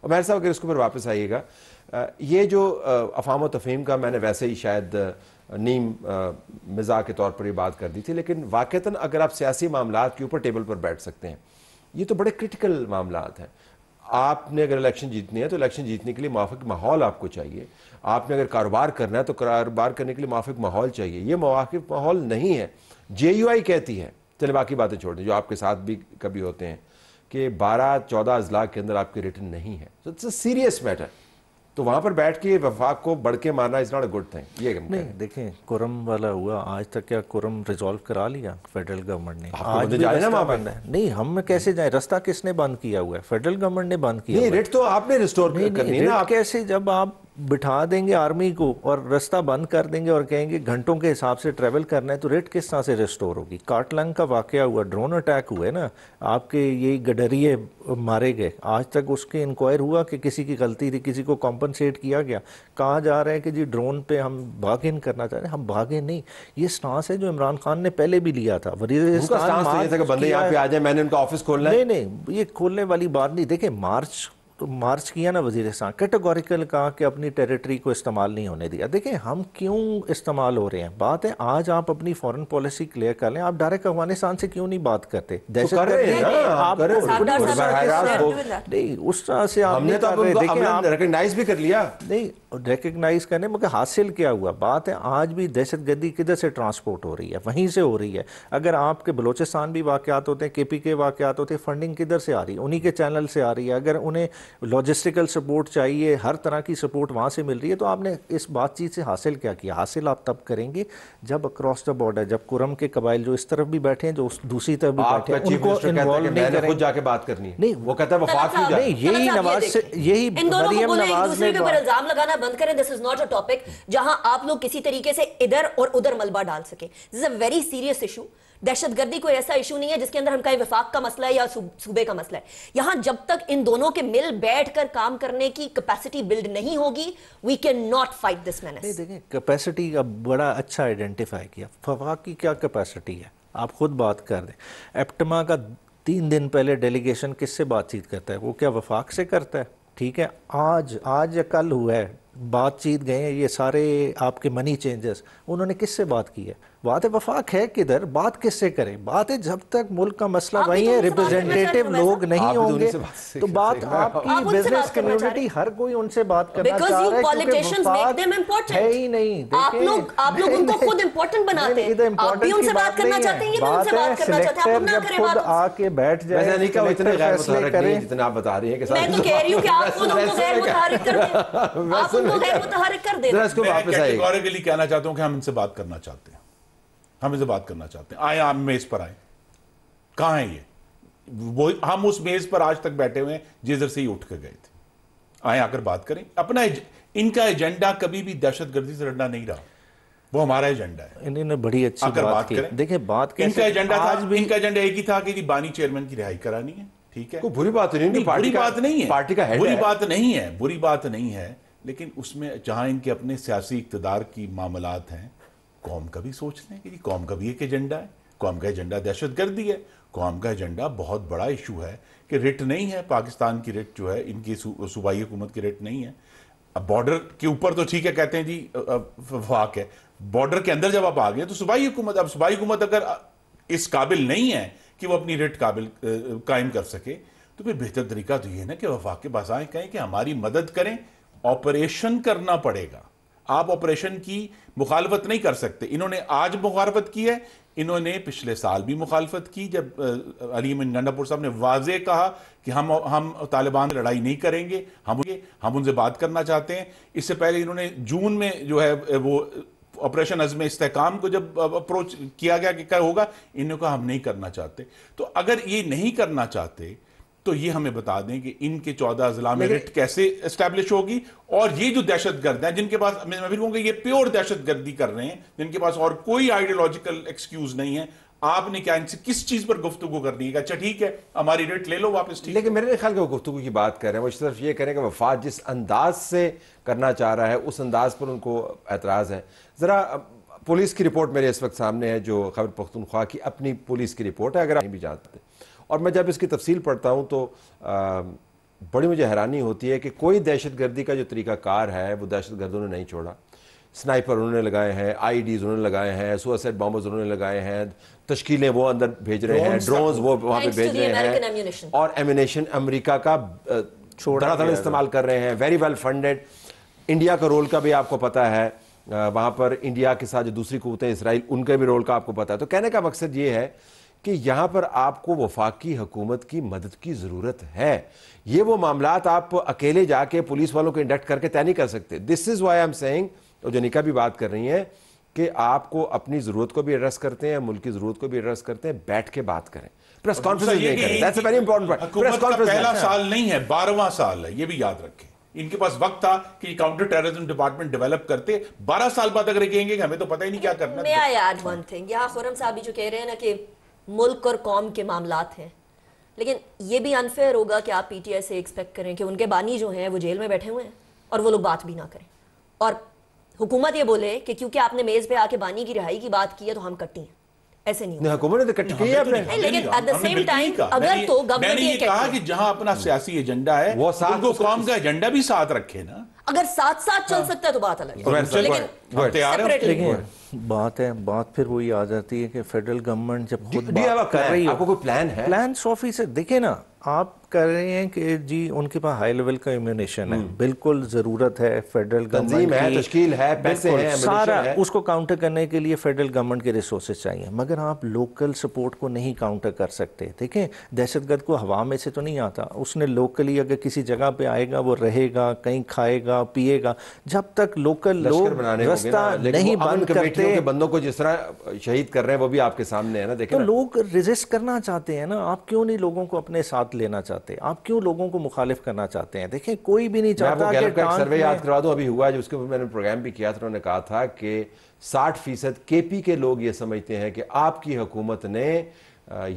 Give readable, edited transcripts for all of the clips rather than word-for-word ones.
اور ماہر صاحب اگر اس کے اوپر واپس آئیے گا، یہ جو افہام و تفہیم کا میں نے ویسے ہی شاید نیم مزاح کے طور پر یہ بات کر دی تھی، لیکن واقعتاً اگر آپ سیاسی معاملات کے اوپر ٹیبل پر بیٹھ سکتے ہیں، یہ تو بڑے کرٹیکل معاملات ہیں. آپ نے اگر الیکشن جیتنی ہے تو الیکشن جیتنے کے لیے موافق ماحول آپ کو چاہیے. آپ نے اگر کاروبار کرنا ہے تو کاروبار کرنے کے لیے موافق ماحول چاہیے. یہ موافق ماحول نہیں ہے. جے یو آئی کہتی ہے، چلے باقی باتیں چھوڑ دیں جو آپ کے ساتھ بھی کبھی ہوتے ہیں، کہ 12-14 اضلاع کے اندر آپ کے ریٹن نہیں ہے. تو اٹس اے سیریس میٹر. تو وہاں پر بیٹھ کے وفاق کو بڑھ کے مارنا is not a good thing. یہ نہیں دیکھیں، کرم والا ہوا آج تک، کیا کرم ریزالو کرا لیا فیڈرل گورنمنٹ نے؟ آج بھی رستہ بند ہے. نہیں، ہم کیسے جائیں؟ رستہ کس نے بند کیا ہوا ہے؟ فیڈرل گورنمنٹ نے بند کیا. نہیں، ریٹ تو آپ نے ریسٹور کرنی ہے نا. کیسے؟ جب آپ بٹھا دیں گے آرمی کو اور رستہ بند کر دیں گے اور کہیں گے گھنٹوں کے حساب سے ٹریول کرنا ہے، تو ریٹ کس طرح سے ریسٹور ہوگی؟ کارٹلنگ کا واقعہ ہوا، ڈرون اٹیک ہوئے نا، آپ کے یہی گڈریے مارے گئے. آج تک اس کے انکوائر ہوا کہ کسی کی غلطی تھی، کسی کو کمپنسیٹ کیا گیا؟ کہا جا رہا ہے کہ جی ڈرون پہ ہم باغین کرنا چاہتے ہیں. ہم باغین نہیں. یہ سٹانس ہے جو عمران خان نے پہلے بھی لیا تھا. بندے یہاں پہ آ جائیں، میں نے ان کا آفس کھولنا ہے. نہیں، یہ کھولنے والی بات نہیں. دیکھیں، مارچ کیا نا وزیرستان، کیٹیگوریکل کہا کہ اپنی ٹیریٹری کو استعمال نہیں ہونے دیا. دیکھیں ہم کیوں استعمال ہو رہے ہیں. بات ہے آج آپ اپنی فورن پالیسی کلیئر کر لیں. آپ ڈائریکٹ افغانستان سے کیوں نہیں بات کرتے؟ دہشت گردی نہیں اس طرح سے آپ نے ریکگنائز بھی کر لیا. نہیں ریکگنائز کرنے مگر حاصل کیا ہوا؟ بات ہے آج بھی دہشت گردی کدھر سے ٹرانسپورٹ ہو رہی ہے؟ وہیں سے ہو رہی ہے. اگر آپ کے بلوچستان بھی واقعات ہوتے ہیں، کے پی کے واقعات ہوتے ہیں، فنڈنگ کدھر سے آ رہی ہے؟ انہی کے چینل سے آ رہی ہے. اگر انہیں لاجسٹیکل سپورٹ چاہیے، ہر طرح کی سپورٹ وہاں سے مل رہی ہے. تو آپ نے اس بات چیت سے حاصل کیا کیا؟ حاصل آپ تب کریں گے جب اکراس دا بارڈر، جب کرم کے قبائل جو اس طرف بھی بیٹھے ہیں، جو دوسری طرف بھی بیٹھے ہیں، ان کو انوالو نہیں کریں. خود جا کے بات کرنی ہے. نہیں، وہ کہتا ہے وفاق کیوں جائے. یہی نواز سے، یہی مریم نواز نے الزام لگانا بند کریں. دس از ناٹ اے ٹاپک جہاں آپ لوگ کسی طریقے سے ادھر اور ادھر ملبہ ڈال سکیں. دس از اے ویری سیریس ایشو. دہشت گردی کوئی ایسا ایشو نہیں ہے جس کے اندر ہم کہیں وفاق کا مسئلہ ہے یا صوبے کا مسئلہ ہے. یہاں جب تک ان دونوں کے مل بیٹھ کر کام کرنے کی کیپیسٹی بلڈ نہیں ہوگی، we can not fight this menace. نہیں دیکھیں، کیپیسٹی کا بڑا اچھا آئیڈینٹیفائی کیا. وفاق کی کیا کیپیسٹی ہے؟ آپ خود بات کر دیں. ایپٹما کا 3 دن پہلے ڈیلیگیشن کس سے بات چیت کرتا ہے؟ وہ کیا وفاق سے کرتا ہے؟ ٹھیک ہے، آج یا کل ہوا ہے بات چیت گئے ہیں یہ سارے آپ کے منی چینجز، انہوں نے کس سے بات کی ہے؟ بات ہے وفاق ہے کدھر؟ بات کس سے کریں؟ بات ہے جب تک ملک کا مسئلہ وہی ہے، ریپریزنٹیٹیو لوگ نہیں ہوں گے تو بات آپ کی بزنس کمیونٹی ہر کوئی ان سے بات کرنا چاہ رہا ہے کیونکہ وفاق ہے ہی نہیں. آپ لوگ ان کو خود امپورٹنٹ بناتے ہیں. آپ بھی ان سے بات کرنا چاہتے ہیں، یہ بھی ان سے بات کرنا چاہتے ہیں. آپ نہ کریں بات. خود آ کے بیٹھ جائے. ویسے نہیں کہ وہ اتنے غیر متحرک نہیں جتنا آپ بتا رہی ہیں. میں تو کہہ رہی ہوں کہ آپ خود ان کو غیر متحرک کر دیں. آپ ان کو غیر متحرک کر دیں. میں کیٹیگوریکلی کہنا چاہتا ہوں کہ ہم ان سے بات کرنا چاہتے ہیں. ہم اسے بات کرنا چاہتے ہیں. آئیں آپ میز پر آئیں. کہاں ہیں یہ؟ ہم اس میز پر آج تک بیٹھے ہوئے ہیں جدھر سے ہی اٹھ کے گئے تھے. آئیں آ کر بات کریں. اپنا ان کا ایجنڈا کبھی بھی دہشت گردی سے لڑنا نہیں رہا. وہ ہمارا ایجنڈا ہے. انہوں نے بڑی اچھی بات کی. دیکھیں بات ان کا ایجنڈا تھا، ان کا ایجنڈا ایک ہی تھا کہ بانی چیئرمین کی رہائی کرانی ہے. ٹھیک ہے، کوئی بری بات نہیں. بری بات نہیں ہے، پارٹی کا بری بات نہیں ہے، بری بات نہیں ہے. لیکن اس میں جہاں ان کے اپنے سیاسی اقتدار کی معاملات ہیں، قوم کا بھی سوچتے ہیں کہ قوم کا بھی ایک ایجنڈا ہے. قوم کا ایجنڈا دہشت گردی ہے. قوم کا ایجنڈا بہت بڑا ایشو ہے کہ ریٹ نہیں ہے. پاکستان کی ریٹ جو ہے ان کی صوبائی حکومت کی ریٹ نہیں ہے. اب بارڈر کے اوپر تو ٹھیک ہے کہتے ہیں جی وفاق ہے. بارڈر کے اندر جب آپ آ گئے تو صوبائی حکومت، اب صوبائی حکومت اگر اس قابل نہیں ہے کہ وہ اپنی ریٹ قائم کر سکے، تو پھر بہتر طریقہ تو یہ ہے نا کہ وفاق کے پاس آئیں، کہیں کہ ہماری مدد کریں. آپریشن کرنا پڑے گا. آپ آپریشن کی مخالفت نہیں کر سکتے. انہوں نے آج مخالفت کی ہے، انہوں نے پچھلے سال بھی مخالفت کی جب علی امین گنڈا پور صاحب نے واضح کہا کہ ہم طالبان سے لڑائی نہیں کریں گے، ہم ان سے بات کرنا چاہتے ہیں. اس سے پہلے انہوں نے جون میں جو ہے وہ آپریشن عزم استحکام کو جب اپروچ کیا گیا کہ کیا ہوگا، انہوں نے کہا ہم نہیں کرنا چاہتے. تو اگر یہ نہیں کرنا چاہتے تو یہ ہمیں بتا دیں کہ ان کے 14 اضلاع میں ریٹ کیسے اسٹیبلش ہوگی. اور یہ جو دہشت گرد ہیں جن کے پاس، میں پھر کہوں کہ یہ پیور دہشت گردی کر رہے ہیں، جن کے پاس اور کوئی آئیڈیولوجیکل ایکسکیوز نہیں ہے، آپ نے کیا ان سے کس چیز پر گفتگو کرنی ہے کہ اچھا ٹھیک ہے ہماری ریٹ لے لو واپس. لیکن میرے خیال کہ وہ گفتگو کی بات کر رہے ہیں، وہ صرف یہ کریں کہ وفاق جس انداز سے کرنا چاہ رہا ہے اس انداز پر ان کو اعتراض ہے. ذرا پولیس کی رپورٹ میرے اس وقت سامنے ہے، جو خیبر پختونخوا کی اپنی پولیس کی رپورٹ ہے، اگر آپ نہیں بھی جانتے. اور میں جب اس کی تفصیل پڑھتا ہوں تو بڑی مجھے حیرانی ہوتی ہے کہ کوئی دہشت گردی کا جو طریقہ کار ہے وہ دہشت گردوں نے نہیں چھوڑا. سنائپر انہوں نے لگائے ہیں, آئی ڈیز انہوں نے لگائے ہیں, سوسائڈ بامبرز انہوں نے لگائے ہیں, تشکیلیں وہ اندر بھیج رہے ہیں, ڈرونز وہ وہاں پہ بھیج رہے ہیں, اور ایمونیشن امریکہ کا دھڑا دھڑ استعمال کر رہے ہیں, ویری ویل فنڈیڈ. انڈیا کا رول کا بھی آپ کو پتہ ہے, وہاں پر انڈیا کے ساتھ جو دوسری قوتیں اسرائیل, ان کے بھی رول کا آپ کو پتہ ہے. تو کہنے کا مقصد یہ ہے کہ یہاں پر آپ کو وفاقی حکومت کی مدد کی ضرورت ہے. یہ وہ معاملات آپ اکیلے جا کے پولیس والوں کو انڈکٹ کر کے طے نہیں کر سکتے. This is why I am seeing, اور جنیکا بھی بات کر رہی ہیں کہ آپ کو اپنی ضرورت کو بھی ایڈریس کرتے ہیں, ملک کی ضرورت کو بھی ایڈریس کرتے ہیں, بیٹھ کے بات کریں, پریس کانفرنس نہیں کریں. That's a very important point. حکومت کا پہلا سال نہیں ہے, 12واں سال ہے, یہ بھی یاد رکھیں. ان کے پاس وقت تھا کہ کاؤنٹر ٹیررزم ڈپارٹمنٹ ڈیولپ کرتے, 12 سال بعد اگر کہیں گے کہ ہمیں تو پتہ ہی نہیں کیا کرنا. میں آئی ایڈ ون تھنگ, یہاں خرم صاحب بھی جو کہہ رہے ہیں نا کہ ملک اور قوم کے معاملات ہیں, لیکن یہ بھی انفیئر ہوگا کہ آپ پی ٹی آئی سے ایکسپیکٹ کریں کہ ان کے بانی جو ہیں وہ جیل میں بیٹھے ہوئے ہیں اور وہ لوگ بات بھی نہ کریں, اور حکومت یہ بولے کہ کیونکہ آپ نے میز پہ آ کے بانی کی رہائی کی بات کی ہے تو ہم کٹی ہیں. ایسے نہیں ہوتا. حکومت نے تو کٹ کی ہے اپنے, لیکن ایٹ دا سیم ٹائم اگر تو میں نے گورنمنٹ یہ کہا کہ جہاں اپنا سیاسی ایجنڈا ہے وہ ساتھ ان کو قوم کا ایجنڈا بھی ساتھ رکھے نا. اگر ساتھ ساتھ چل سکتا ہے تو بات الگ ہے, لیکن دیکھیں بات ہے, بات پھر وہی آ جاتی ہے کہ فیڈرل گورنمنٹ جب خود بات کر رہی ہے, آپ کو کوئی پلان ہے؟ پلان 100% سے دیکھیں نا, آپ کر رہے ہیں کہ جی ان کے پاس ہائی لیول کا ایمونیشن ہے, بالکل ضرورت ہے فیڈرل گورنمنٹ کی, تشکیل ہے, پیسے ہیں, سارا اس کو کاؤنٹر کرنے کے لیے فیڈرل گورنمنٹ کے ریسورسز چاہیے, مگر آپ لوکل سپورٹ کو نہیں کاؤنٹر کر سکتے. دیکھیں دہشت گرد کو ہوا میں سے تو نہیں آتا, اس نے لوکلی اگر کسی جگہ پہ آئے گا وہ رہے گا, کہیں کھائے گا پیے گا, جب تک لوکل لوگ رستہ نہیں بند کرتے. بندوں کو جس طرح شہید کر رہے ہیں وہ بھی آپ کے سامنے ہے نا. دیکھیں تو لوگ ریزسٹ کرنا چاہتے ہیں نا, آپ کیوں نہیں لوگوں کو اپنے ساتھ لینا چاہتے, آپ کیوں لوگوں کو مخالف کرنا چاہتے ہیں؟ دیکھیں کوئی بھی نہیں چاہتا. میں آپ کو سروے یاد کروا دوں, ابھی ہوا جو اس کے اوپر میں نے پروگرام بھی کیا تھا, انہوں نے کہا تھا کہ 60% کے پی کے لوگ یہ سمجھتے ہیں کہ آپ کی حکومت نے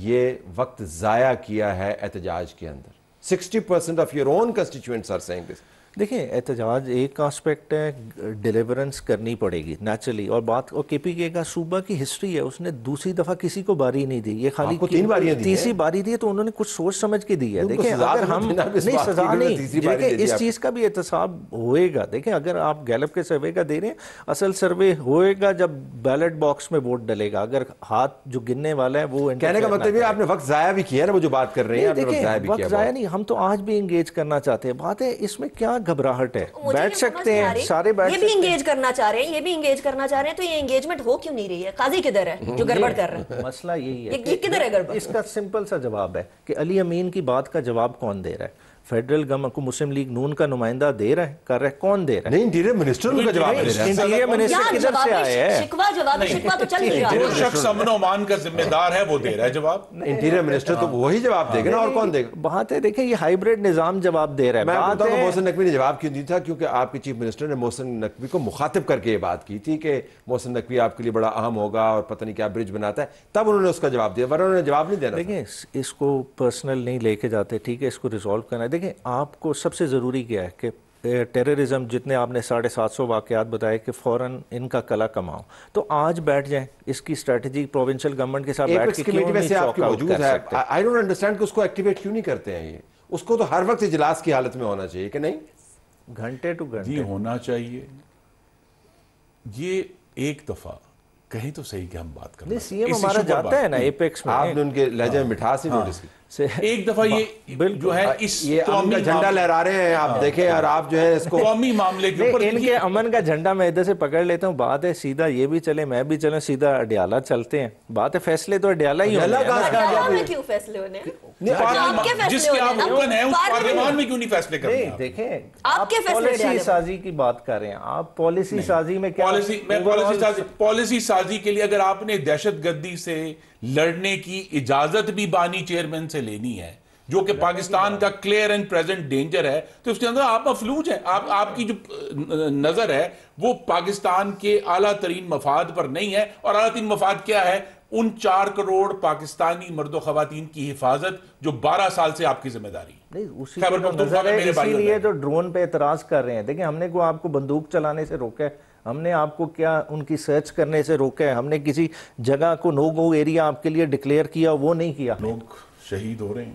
یہ وقت ضائع کیا ہے احتجاج کے اندر. 60% of your own constituents are seeing this. دیکھیں احتجاج ایک آسپیکٹ ہے, ڈیلیورنس کرنی پڑے گی نیچرلی, اور بات اور کے پی کے کا صوبہ کی ہسٹری ہے, اس نے دوسری دفعہ کسی کو باری نہیں دی, یہ خالی 3 باریاں دی, تیسری باری دی ہے تو انہوں نے کچھ سوچ سمجھ کے دی ہے. دیکھیں اگر ہم نہیں سزا نہیں, دیکھیں اس چیز کا بھی احتساب ہوئے گا. دیکھیں اگر آپ گیلپ کے سروے کا دے رہے ہیں, اصل سروے ہوئے گا جب بیلٹ باکس میں ووٹ ڈلے گا, اگر ہاتھ جو گننے والا ہے وہ کہنے کا مطلب ہے آپ نے وقت ضائع بھی کیا نا, وہ جو بات کر رہے ہیں دیکھیں وقت ضائع نہیں, ہم تو آج بھی انگیج کرنا چاہتے ہیں. بات ہے اس میں کیا گھبراہٹ ہے, بیٹھ سکتے ہیں سارے, بیٹھ یہ بھی انگیج کرنا چاہ رہے ہیں, یہ بھی انگیج کرنا چاہ رہے ہیں, تو یہ انگیجمنٹ ہو کیوں نہیں رہی ہے؟ قاضی کدھر ہے جو گڑبڑ کر رہا ہے؟ مسئلہ یہی ہے, یہ کدھر ہے گڑبڑ؟ اس کا سمپل سا جواب ہے کہ علی امین کی بات کا جواب کون دے رہا ہے؟ فیڈرل گورنمنٹ کو مسلم لیگ نون کا نمائندہ دے رہا ہے, کر رہا ہے, کون دے رہا ہے؟ نہیں, انٹیریئر منسٹر ان کا جواب دے رہا ہے. انٹیریئر منسٹر کدھر سے آئے ہیں؟ شکوہ تو چل نہیں رہا. جو شخص امن و امان کا ذمہ دار ہے وہ دے رہا ہے جواب. انٹیریئر منسٹر تو وہی جواب دے گا نا, اور کون دے گا؟ بات ہے دیکھیں یہ ہائیبریڈ نظام جواب دے رہا ہے. میں بتاؤں کہ محسن نقوی نے جواب کیوں دی تھا, کیونکہ آپ کے چیف منسٹر نے محسن نقوی کو مخاطب کر کے یہ بات کی تھی کہ محسن نقوی آپ کے لیے بڑا اہم ہوگا اور پتہ نہیں کیا برج بناتا ہے, تب انہوں نے اس کا جواب دیا, ورنہ انہوں نے جواب نہیں دینا. دیکھیں اس کو پرسنل نہیں لے کے جاتے, ٹھیک ہے, اس کو ریزالو کرنا ہے. دیکھیں آپ کو سب سے ضروری کیا ہے کہ ٹیررزم جتنے آپ نے 750 واقعات بتائے کہ فوراً ان کا کلا کماؤ, تو آج بیٹھ جائیں اس کی اسٹریٹجی پروونشل گورنمنٹ کے ساتھ بیٹھ کے کیوں نہیں چوک آؤٹ کر سکتے؟ آئی ڈونٹ انڈرسٹینڈ کہ اس کو ایکٹیویٹ کیوں نہیں کرتے ہیں. یہ اس کو تو ہر وقت اجلاس کی حالت میں ہونا چاہیے کہ نہیں, گھنٹے ٹو گھنٹے جی ہونا چاہیے. یہ ایک دفعہ کہیں تو صحیح کہ ہم بات کریں. سی ایم ہمارا جاتا ہے نا ایپیکس میں, آپ نے ان کے لہجے میں مٹھاس ہی نوٹس کی. ایک دفعہ یہ جو ہے اس امن کا جھنڈا لہرا رہے ہیں, آپ دیکھیں, اور آپ جو ہے اس کو قومی معاملے کے اوپر ان کے امن کا جھنڈا میں ادھر سے پکڑ لیتا ہوں. بات ہے سیدھا یہ بھی چلے میں بھی چلوں, سیدھا اڈیالہ چلتے ہیں. بات ہے فیصلے تو اڈیالہ ہی ہونے ہیں. کیوں فیصلے ہونے ہیں؟ جس کے آپ اوپن ہیں اس پارلیمان میں کیوں نہیں فیصلے کرتے ہیں؟ دیکھیں آپ پالیسی سازی کی بات کر رہے ہیں, آپ پالیسی سازی میں کیا پالیسی سازی کے لیے اگر آپ نے دہشت گردی سے لڑنے کی اجازت بھی بانی چیئرمین سے لینی ہے, جو کہ پاکستان کا کلیئر اینڈ پریزنٹ ڈینجر ہے, تو اس کے اندر آپ مفلوج ہیں. آپ کی جو نظر ہے وہ پاکستان کے اعلیٰ ترین مفاد پر نہیں ہے. اور اعلیٰ ترین مفاد کیا ہے؟ ان 4 کروڑ پاکستانی مرد و خواتین کی حفاظت جو 12 سال سے آپ کی ذمہ داری ہے. اسی لیے تو ڈرون پہ اعتراض کر رہے ہیں. دیکھیں ہم نے کو آپ کو بندوق چلانے سے روکا ہے, ہم نے آپ کو کیا ان کی سرچ کرنے سے روکا ہے, ہم نے کسی جگہ کو نو گو ایریا آپ کے لیے ڈکلیئر کیا, وہ نہیں کیا. لوگ شہید ہو رہے ہیں,